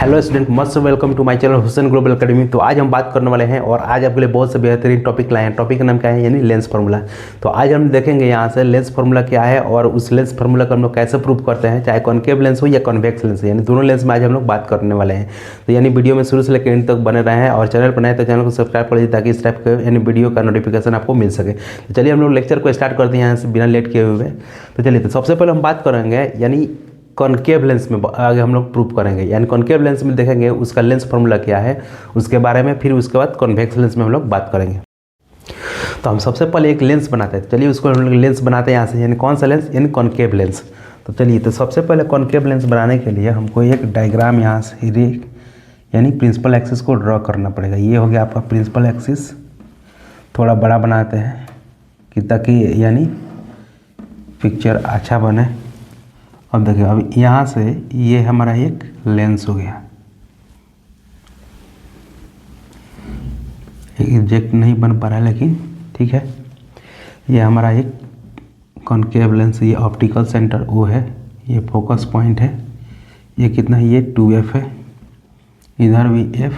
Hello student, must welcome to my channel Hussain Global Academy. तो आज हम बात करने वाले हैं और आज आपके लिए बहुत से बेहतरीन टॉपिक लाए हैं। टॉपिक का नाम क्या है? यानी लेंस फार्मूला। तो आज हम देखेंगे यहाँ से लेंस फार्मूला क्या है और उस लेंस फार्मूला को हम लोग कैसे प्रूव करते हैं, चाहे कॉनकेव लेंस हो या कॉन्वेक्स लेंस, यानी दोनों लेंस में आज हम लोग बात करने वाले हैं। तो यानी वीडियो में शुरू से लेकर एंड तक बने रहे हैं और चैनल पर नए तो चैनल को सब्सक्राइब कर लीजिए ताकि इस टाइप के यानी वीडियो का नोटिफिकेशन आपको मिल सके। तो चलिए हम लोग लेक्चर को स्टार्ट करते हैं यहाँ से बिना लेट किए हुए। तो चलिए, तो सबसे पहले हम बात करेंगे यानी कॉनकेव लेंस में आगे हम लोग प्रूव करेंगे, यानी कॉनकेव लेंस में देखेंगे उसका लेंस फार्मूला क्या है उसके बारे में, फिर उसके बाद कॉन्वेक्स लेंस में हम लोग बात करेंगे। तो हम सबसे पहले एक लेंस बनाते हैं। चलिए उसको हम लोग लेंस बनाते हैं यहाँ से, यानी कौन सा लेंस? यानी कॉनकेव लेंस। तो चलिए, तो सबसे पहले कॉनकेव लेंस बनाने के लिए हमको एक डायग्राम यहाँ से यानी प्रिंसिपल एक्सिस को ड्रॉ करना पड़ेगा। ये हो गया आपका प्रिंसिपल एक्सिस। थोड़ा बड़ा बनाते हैं कि ताकि यानी पिक्चर अच्छा बने। अब देखिए, अब यहाँ से ये हमारा एक लेंस हो गया। एग्जैक्ट नहीं बन पा रहा है लेकिन ठीक है। ये हमारा एक कॉनकेव लेंस, ये ऑप्टिकल सेंटर ओ है, ये फोकस पॉइंट है। ये कितना है? ये 2f है। इधर भी f,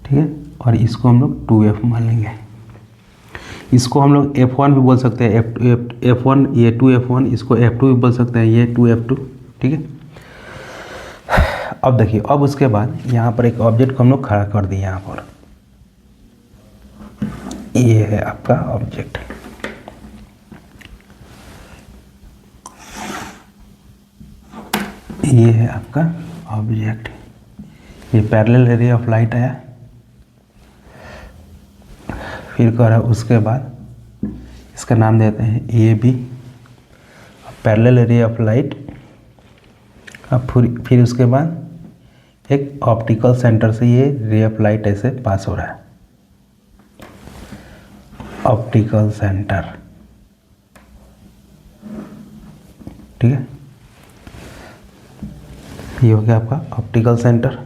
ठीक है। और इसको हम लोग 2f मान लेंगे। इसको हम लोग f1 भी बोल सकते हैं, f1, ये 2f1, इसको f2 भी बोल सकते हैं, ये 2f2, ठीक है। अब देखिए, अब उसके बाद यहाँ पर एक ऑब्जेक्ट को हम लोग खड़ा कर दिए। यहाँ पर ये है आपका ऑब्जेक्ट। ये है आपका ऑब्जेक्ट। ये पैरेलल एरिया ऑफ लाइट आया। फिर कह रहा है उसके बाद इसका नाम देते हैं A B, parallel area of light. अब फिर उसके बाद एक ऑप्टिकल सेंटर से ये रे ऑफ लाइट ऐसे पास हो रहा है, ऑप्टिकल सेंटर, ठीक है। ये हो गया आपका ऑप्टिकल सेंटर।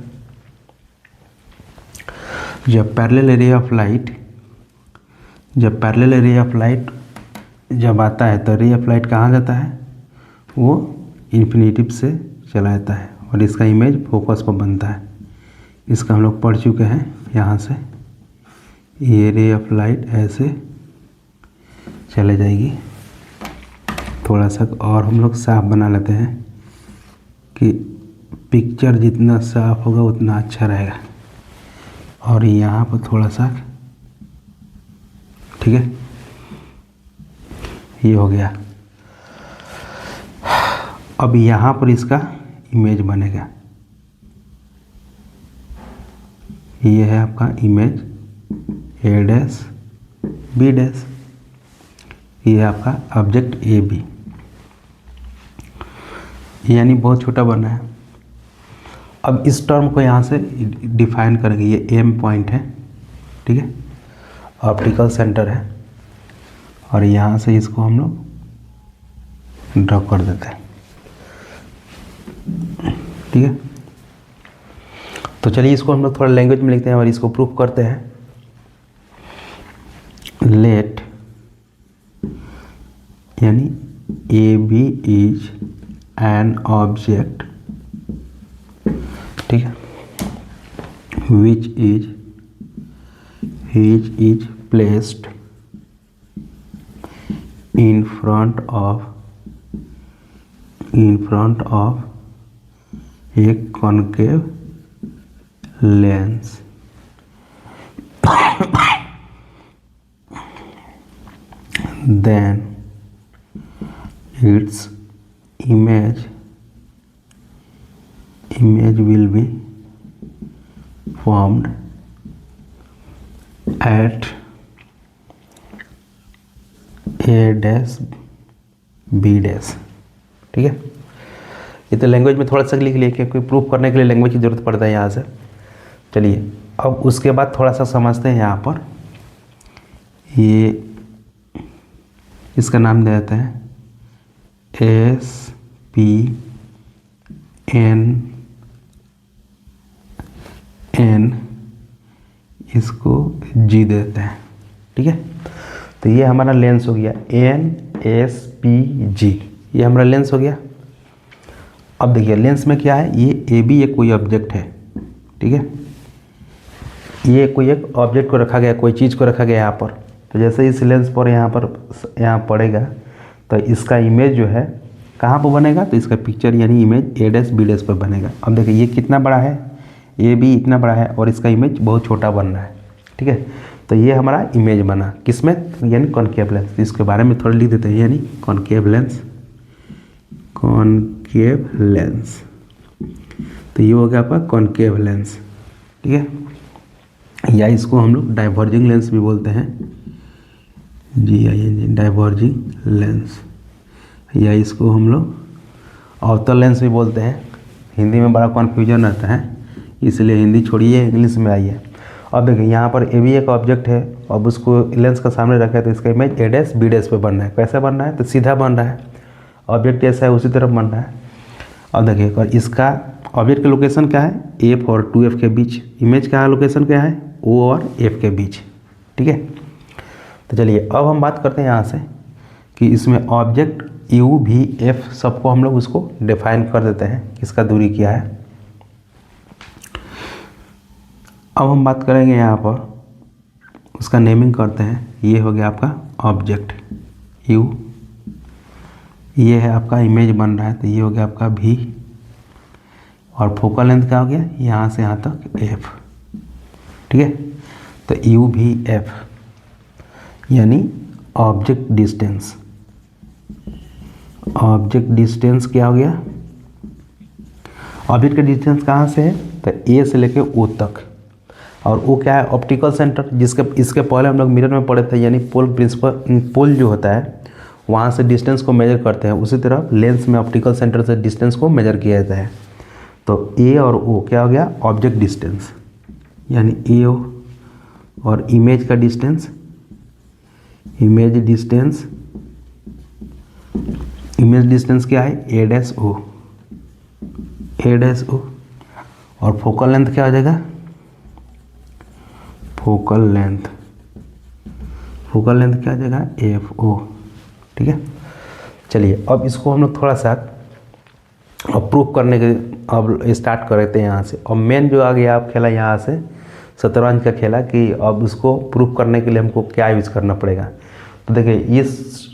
जब पैरेलल एरिया ऑफ लाइट जब आता है तो रे ऑफ लाइट कहाँ जाता है? वो इन्फिनिटिव से चला जाता है और इसका इमेज फोकस पर बनता है। इसका हम लोग पढ़ चुके हैं। यहाँ से ये रे ऑफ लाइट ऐसे चले जाएगी। थोड़ा सा और हम लोग साफ बना लेते हैं कि पिक्चर जितना साफ होगा उतना अच्छा रहेगा। और यहाँ पर थोड़ा सा, ठीक है, ये हो गया। अब यहाँ पर इसका इमेज बनेगा। ये है आपका image A dash B dash. ये है आपका ऑब्जेक्ट ए बी, यानी बहुत छोटा बना है। अब इस टर्म को यहाँ से डिफाइन करेंगे। ये एम पॉइंट है, ठीक है, ऑप्टिकल सेंटर है। और यहाँ से इसको हम लोग ड्रॉ कर देते हैं, ठीक है। तो चलिए इसको हम लोग थोड़ा लैंग्वेज में लिखते हैं और इसको प्रूफ करते हैं। लेट यानी A B is an object, ठीक है, which is placed in front of a concave lens. Then its image will be formed at a dash b dash, ठीक है। ये तो लैंग्वेज में थोड़ा सा लिख लिया क्योंकि प्रूफ करने के लिए लैंग्वेज की ज़रूरत पड़ता है यहाँ से। चलिए, अब उसके बाद थोड़ा सा समझते हैं। यहाँ पर ये इसका नाम दे देते हैं एस पी एन, इसको जी देते हैं, ठीक है। तो ये हमारा लेंस हो गया NSPG, ये हमारा लेंस हो गया। अब देखिए लेंस में क्या है, ये ए बी एक कोई ऑब्जेक्ट है, ठीक है, ये कोई एक ऑब्जेक्ट को रखा गया, कोई चीज़ को रखा गया यहाँ पर। तो जैसे इस लेंस पर यहाँ पड़ेगा तो इसका इमेज जो है कहाँ पर बनेगा, तो इसका पिक्चर यानी image A dash B dash पर बनेगा। अब देखिए ये कितना बड़ा है, ए बी इतना बड़ा है और इसका इमेज बहुत छोटा बन रहा है, ठीक है। तो ये हमारा इमेज बना किसमें, यानी कॉनकेव लेंस। इसके बारे में थोड़ा लिख देते हैं, यानी कॉनकेव लेंस, कॉनकेव लेंस। तो ये हो गया आपका कॉनकेव लेंस, ठीक है, या इसको हम लोग डाइवर्जिंग लेंस भी बोलते हैं, GING डाइवर्जिंग लेंस, या इसको हम लोग अवतल लेंस भी बोलते हैं। हिंदी में बड़ा कन्फ्यूजन रहता है, इसलिए हिंदी छोड़िए, इंग्लिश में आइए। अब देखिए यहाँ पर ए भी एक ऑब्जेक्ट है, अब उसको लेंस का सामने रखा है तो इसका image A dash B dash पे बन रहा है। कैसे बन रहा है, तो सीधा बन रहा है, ऑब्जेक्ट जैसा है उसी तरफ बन रहा है। अब देखिए और इसका ऑब्जेक्ट की लोकेशन क्या है, F और 2F के बीच। इमेज का लोकेशन क्या है, O और F के बीच, ठीक है। तो चलिए अब हम बात करते हैं यहाँ से कि इसमें ऑब्जेक्ट U V F सबको हम लोग उसको डिफाइन कर देते हैं, किसका दूरी क्या है। अब हम बात करेंगे यहाँ पर उसका नेमिंग करते हैं। ये हो गया आपका ऑब्जेक्ट U, ये है आपका इमेज बन रहा है, तो ये हो गया आपका V, और फोकल लेंथ क्या हो गया, यहाँ से यहाँ तक F, ठीक है। तो U V F यानी ऑब्जेक्ट डिस्टेंस। ऑब्जेक्ट डिस्टेंस क्या हो गया, ऑब्जेक्ट का डिस्टेंस कहाँ से है, तो A से लेके O तक, और वो क्या है, ऑप्टिकल सेंटर, जिसके इसके पहले हम लोग मिरर में पढ़े थे, यानी पोल प्रिंसिपल, पोल जो होता है वहाँ से डिस्टेंस को मेजर करते हैं, उसी तरह लेंस में ऑप्टिकल सेंटर से डिस्टेंस को मेजर किया जाता है। तो ए और ओ क्या हो गया, ऑब्जेक्ट डिस्टेंस, यानी ए ओ, और इमेज का distance, image distance, image distance क्या है, ए डैश ओ, ए डैश ओ, और फोकल लेंथ क्या हो जाएगा, फोकल लेंथ, फोकल लेंथ क्या हो जाएगा, एफ ओ, ठीक है। चलिए अब इसको हम लोग थोड़ा सा अब प्रूफ करने के अब स्टार्ट कर रहे थे यहाँ से। और मेन जो आ गया आप खेला यहाँ से शतरंज का खेला कि अब उसको प्रूफ करने के लिए हमको क्या यूज़ करना पड़ेगा। तो देखिए इस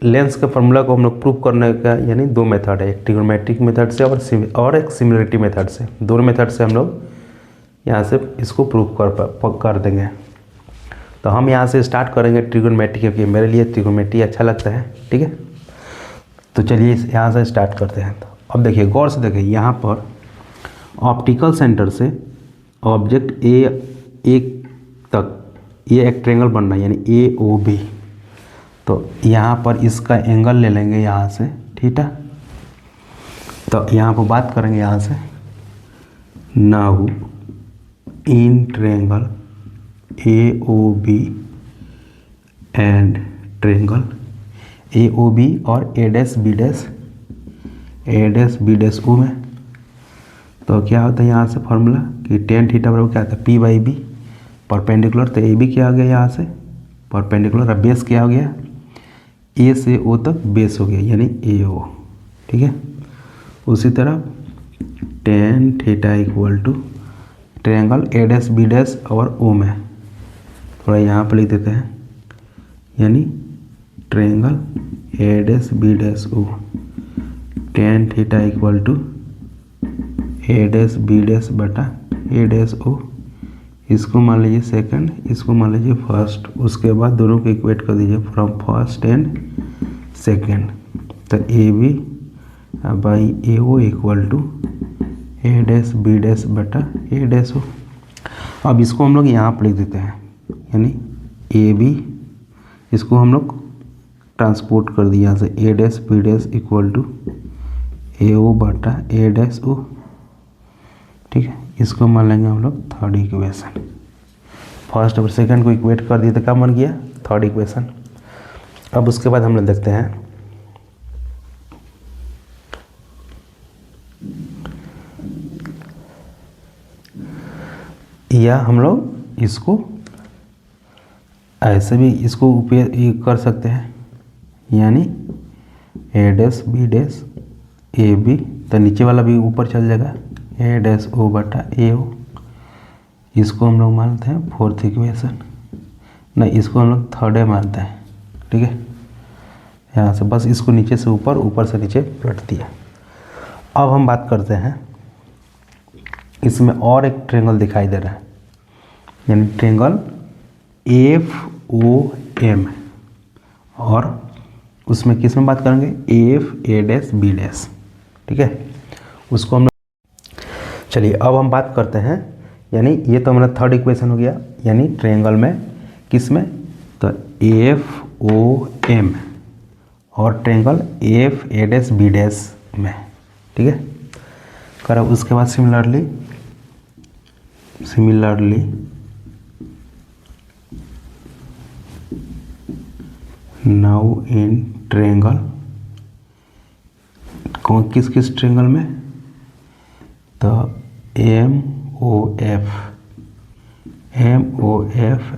लेंस के फार्मूला को हम लोग प्रूफ करने का यानी दो मेथड है, एक ट्रिग्नोमेट्रिक मेथड से और एक सिमिलरिटी मेथड से। दोनों मेथड से हम लोग यहाँ से इसको प्रूफ कर देंगे। तो हम यहाँ से स्टार्ट करेंगे ट्रिग्नोमेट्री, क्योंकि मेरे लिए ट्रिग्नोमेट्री अच्छा लगता है, ठीक है। तो चलिए यहाँ से स्टार्ट करते हैं। तो अब देखिए गौर से देखिए, यहाँ पर ऑप्टिकल सेंटर से ऑब्जेक्ट ए तक ये एक ट्रायंगल बन रहा है, यानी ए ओ बी। तो यहाँ पर इसका एंगल ले लेंगे यहाँ से थीटा। तो यहाँ पर बात करेंगे यहाँ से, now in triangle A O B and triangle A O B और A dash B dash O में, तो क्या होता है यहाँ से फार्मूला कि टेन थीटा बराबर क्या आता है, पी बाई बी परपेंडिकुलर। तो ए बी क्या हो गया यहाँ से परपेंडिकुलर, और बेस क्या हो गया, ए से ओ तक बेस हो गया यानी ए ओ, ठीक है। उसी तरह tan theta equal to triangle A dash B dash और ओ में, थोड़ा यहाँ पर लिख देते हैं, यानी triangle A dash B dash O, tan theta equal to A dash B dash बटा ए डैश ओ। इसको मान लीजिए सेकंड, इसको मान लीजिए फर्स्ट, उसके बाद दोनों को इक्वेट कर दीजिए फ्रॉम फर्स्ट एंड सेकंड। तो A B by A O equal to A dash B dash बटा ए डैश ओ। अब इसको हम लोग यहाँ पर लिख देते हैं, यानी ए बी, इसको हम लोग ट्रांसपोर्ट कर दिए यहाँ से, A dash B dash equal to A O बटा ए डैश ओ, ठीक है। इसको मान लेंगे हम लोग थर्ड इक्वेशन। फर्स्ट और सेकंड को इक्वेट कर दिए तो क्या बन गया, थर्ड इक्वेशन। अब उसके बाद हम लोग देखते हैं या हम लोग इसको ऐसे भी इसको उपयोग कर सकते हैं, यानी A dash B dash A B, तो नीचे वाला भी ऊपर चल जाएगा ए डैश ओ बटा ए ओ। इसको हम लोग मानते हैं फोर्थ इक्वेशन, नहीं इसको हम लोग थर्ड ए मानते हैं, ठीक है। यहाँ से बस इसको नीचे से ऊपर, ऊपर से नीचे पलट दिया। अब हम बात करते हैं, इसमें और एक ट्रेंगल दिखाई दे रहा है, यानी ट्रेंगल एफ ओ एम, और उसमें किस में बात करेंगे, F A dash B dash, ठीक है। उसको हम, चलिए अब हम बात करते हैं, यानी ये तो हमारा थर्ड इक्वेशन हो गया, यानी ट्रायंगल में किस में, तो एफ ओ एम और triangle F A dash B dash में, ठीक है। करा उसके बाद सिमिलरली नाउ इन ट्रायंगल, कौन किस किस ट्रायंगल में, तो M O F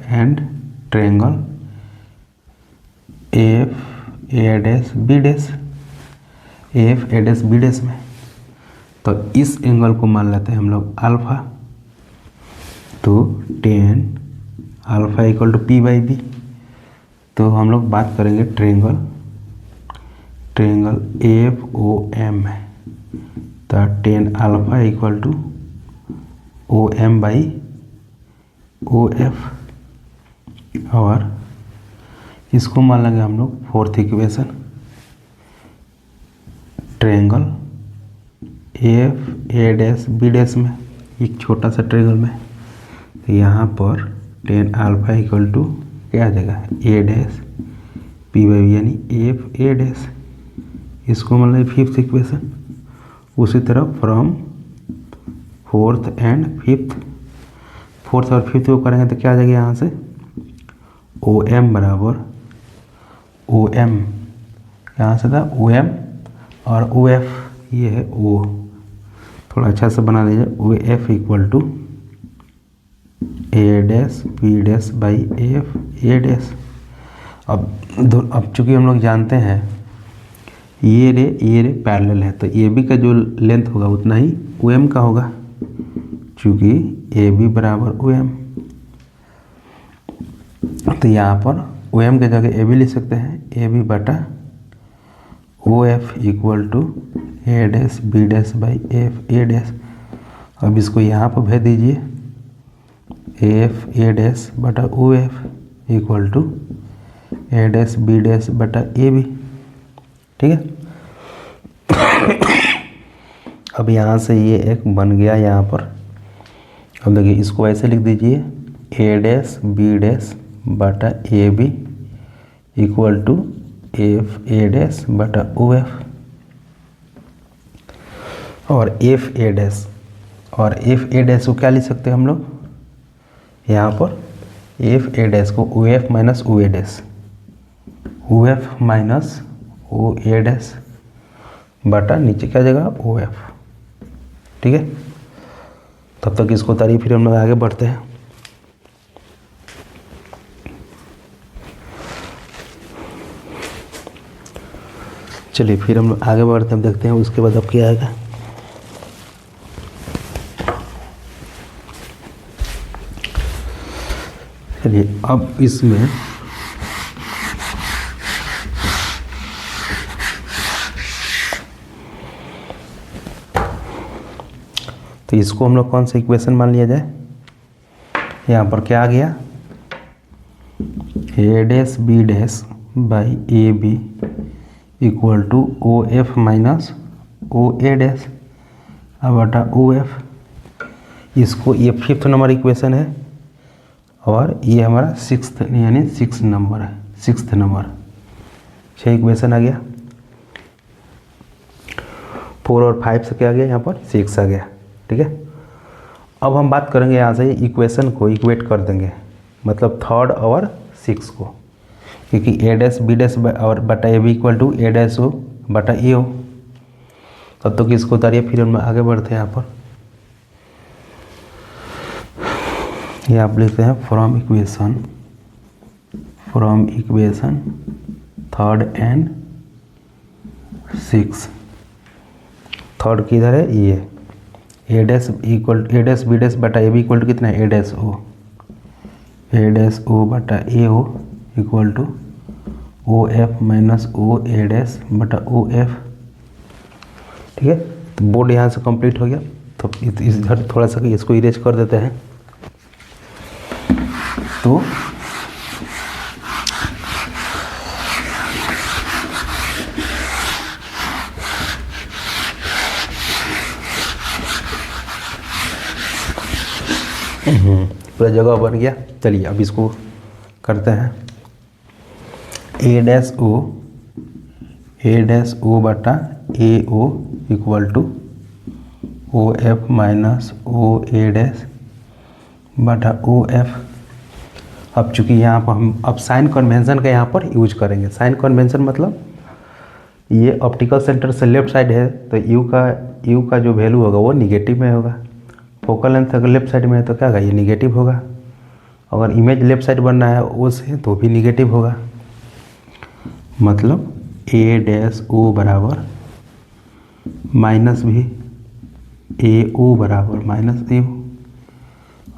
and triangle F A dash B dash, F A dash B dash में, तो इस एंगल को मान लेते हैं हम लोग अल्फा, तो tan alpha equal to P by B. तो हम लोग बात करेंगे ट्रायंगल एफ ओ एम में, तो tan alpha equal to O M by O F, और इसको मान लेंगे हम लोग fourth equation, triangle F A dash B dash में, एक छोटा सा ट्रायंगल में, तो यहाँ पर टेन अल्फा इक्वल टू क्या आ जाएगा, ए डैश पी बाई बी, यानी एफ ए डैश। इसको मान लेंगे फिफ्थ इक्वेशन। उसी तरह from fourth and fifth, fourth और फिफ्थ को करेंगे तो क्या आ जाएगा, यहाँ से ओ एम बराबर ओ एम, यहाँ से था ओ एम और ओ एफ, ये है ओ, थोड़ा अच्छा से बना दीजिए, O F equal to A dash B dash by F A dash. अब चूँकि हम लोग जानते हैं ये रे पैरेलल है, तो ए बी का जो लेंथ होगा उतना ही ओ एम का होगा, चूँकि ए बी बराबर ओ एम, तो यहाँ पर ओ एम के जगह ए बी लिख सकते हैं, ए बी बटा O F equal to A dash B dash by F A dash. अब इसको यहाँ पर भेज दीजिए, एफ ए डैश बटा O F equal to A dash B dash बटा ए बी, ठीक है। अब यहाँ से ये एक बन गया यहाँ पर। अब देखिए इसको ऐसे लिख दीजिए, ए डैश बी डैश बटा A B equal to F A dash बटा ओ एफ, और एफ ए डैश, और एफ ए डैश को क्या लिख सकते हैं हम लोग, यहाँ पर एफ ए डैश को ओ F minus O A dash, O F minus O A dash बटा नीचे क्या जगह ओ एफ, ठीक है। तब तक इसको तारीफ, फिर हम लोग आगे बढ़ते हैं। चलिए फिर हम लोग आगे बढ़ते हैं, देखते हैं उसके बाद अब क्या आएगा। चलिए अब इसमें तो इसको हम लोग कौन सा इक्वेशन मान लिया जाए, यहाँ पर क्या आ गया, A dash B dash by A B equal to O F minus O A dash बटा ओ एफ। इसको ये फिफ्थ नंबर इक्वेशन है, और ये हमारा सिक्स्थ यानी सिक्स नंबर है, सिक्स्थ नंबर, 6 इक्वेशन आ गया। 4 और 5 से क्या आ गया, यहाँ पर 6 आ गया, ठीक है। अब हम बात करेंगे यहाँ से इक्वेशन को इक्वेट कर देंगे, मतलब थर्ड और 6 को, क्योंकि ए डैश बी डैश और बटा A B equal to A dash O बटा ए ओ। तब तो इसको उतारिए, फिर हम आगे बढ़ते हैं। यहाँ पर ये आप लिखते हैं from equation third and 6 third किधर है, ये ए डैश इक्वल ए डैश बी डैश बटा ए बी इक्वल टू कितना है, ए डैश ओ बटा A O equal to O F minus O A dash बटा ओ एफ। ठीक है, तो बोर्ड यहाँ से कंप्लीट हो गया। तो इस इधर थोड़ा सा इसको इरेज कर देते हैं। तो पूरा जगह बन गया। चलिए अब इसको करते हैं। ए डैश ओ बटा A O equal to O F minus O A dash बटा ओ एफ। अब चूँकि यहाँ पर हम अब साइन कन्वेंशन का यहाँ पर यूज करेंगे। साइन कन्वेंशन मतलब ये ऑप्टिकल सेंटर से लेफ्ट साइड है तो यू का जो वैल्यू होगा वो निगेटिव में होगा। फोकल लेंथ अगर लेफ्ट साइड में है तो क्या होगा, ये निगेटिव होगा। अगर इमेज लेफ्ट साइड बनना है ओ से तो भी निगेटिव होगा। मतलब ए डैश ओ बराबर माइनस भी ए ओ बराबर माइनस ए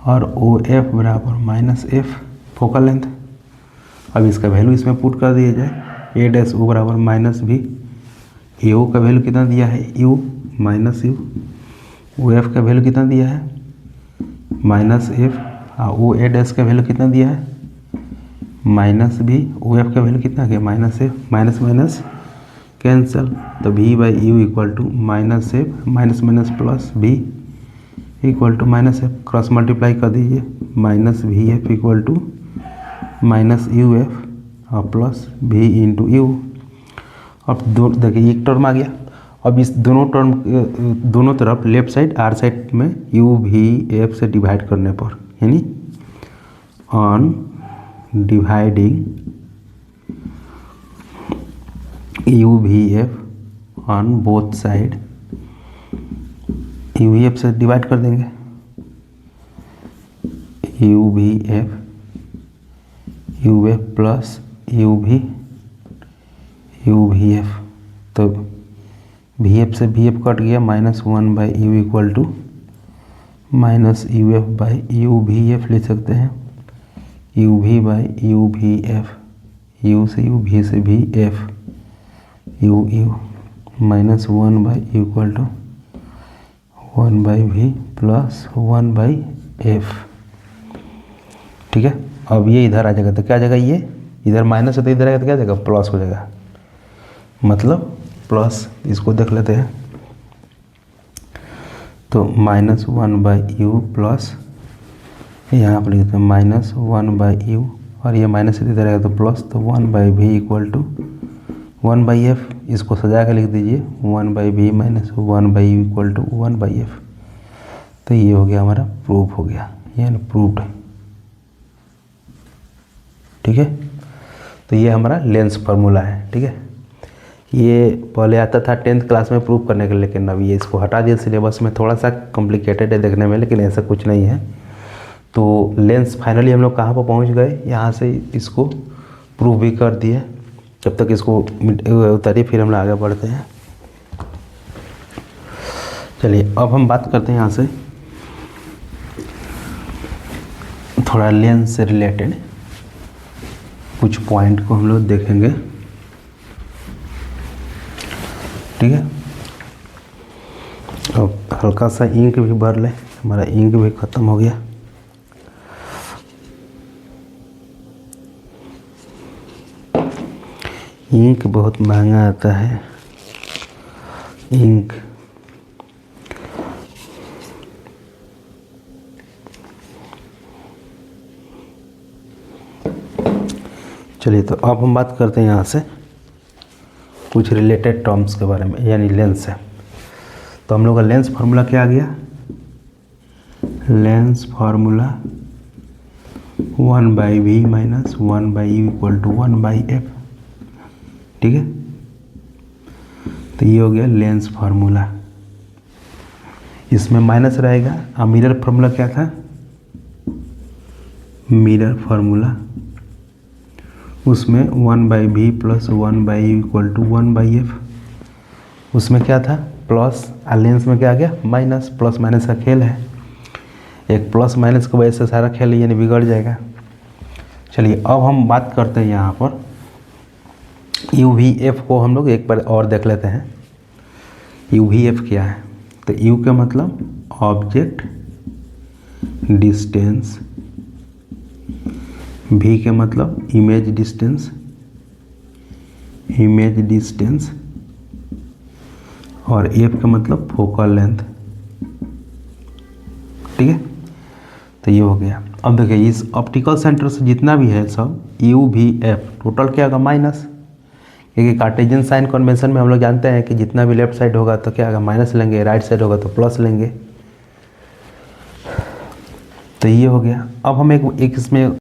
और ओ एफ बराबर माइनस एफ फोकल लेंथ। अब इसका वैल्यू इसमें पुट कर दिया जाए। ए डैश ओ बराबर माइनस भी ए ओ का वैल्यू कितना दिया है, u minus u. O F का वैल्यू कितना दिया है, minus f. O A dash का वैल्यू कितना दिया है, माइनस भी। ओ एफ का वैल्यू कितना है, minus F. Minus minus cancel, तो V by you equal to minus F minus minus plus V equal to minus F. Cross multiply कर दीजिए, minus V F equal to minus you F और plus V into U. अब दो देखिए एक term आ गया। अब इस दोनों तरफ लेफ्ट साइड आर साइड में यू भी एफ से डिवाइड करने पर, यानी on dividing u v f on both side, u v f से डिवाइड कर देंगे। U v f plus u v f, तो भी एफ से भी एफ कट गया, minus one by you equal to minus you f by u v f लिख सकते हैं। U v by u v f, you से u v से v f, u minus one by you equal to one by v plus one by f. ठीक है, अब ये इधर आ जाएगा तो क्या आ जाएगा, ये इधर माइनस है तो इधर आएगा तो क्या जाएगा, प्लस हो जाएगा। मतलब प्लस, इसको देख लेते हैं। तो minus one by you plus यहाँ पर लिखते हैं माइनस वन बाई यू और ये माइनस इधर आएगा तो प्लस, तो one by v equal to one by f. इसको सजा के लिख दीजिए, one by v minus one by you equal to one by f. तो ये हो गया हमारा प्रूफ हो गया, यानी प्रूफ्ड। ठीक है, तो ये हमारा लेंस फार्मूला है। ठीक है, ये पहले आता था 10th क्लास में प्रूफ करने के लिए, लेकिन अब ये इसको हटा दिया सिलेबस में। थोड़ा सा कॉम्प्लिकेटेड है देखने में, लेकिन ऐसा कुछ नहीं है। तो लेंस फाइनली हम लोग कहाँ पर पहुँच गए, यहाँ से इसको प्रूफ भी कर दिए। जब तक इसको उतारिए फिर हम लोग आगे बढ़ते हैं। चलिए अब हम बात करते हैं यहाँ से थोड़ा लेंस से रिलेटेड कुछ पॉइंट को हम लोग देखेंगे। ठीक है, अब हल्का सा इंक भी भर ले, हमारा इंक भी ख़त्म हो गया। इंक बहुत महंगा आता है, इंक। चलिए तो अब हम बात करते हैं यहाँ से कुछ रिलेटेड टर्म्स के बारे में, यानी लेंस है। तो हम लोग का लेंस फार्मूला क्या आ गया, lens formula one by v minus one by you equal to one by f. ठीक है, तो ये हो गया लेंस फार्मूला। इसमें माइनस रहेगा। और मिरर फार्मूला क्या था, मिरर फार्मूला उसमें one by v plus one by you equal to one by f. उसमें क्या था, प्लस और लेंस में क्या आ गया माइनस, प्लस माइनस का खेल है, एक प्लस माइनस की वजह से सारा खेल यानी बिगड़ जाएगा। चलिए अब हम बात करते हैं यहाँ पर यू वी एफ को हम लोग एक बार और देख लेते हैं। यू वी एफ क्या है, तो यू का मतलब ऑब्जेक्ट डिस्टेंस, वी के मतलब इमेज डिस्टेंस, इमेज डिस्टेंस, और एफ का मतलब फोकल लेंथ। ठीक है, तो ये हो गया। अब देखिए इस ऑप्टिकल सेंटर से जितना भी है सब यू वी एफ टोटल क्या होगा माइनस, क्योंकि कार्टेशियन साइन कन्वेंशन में हम लोग जानते हैं कि जितना भी लेफ्ट साइड होगा तो क्या होगा माइनस लेंगे, राइट साइड होगा तो प्लस लेंगे। तो ये हो गया। अब हम एक इसमें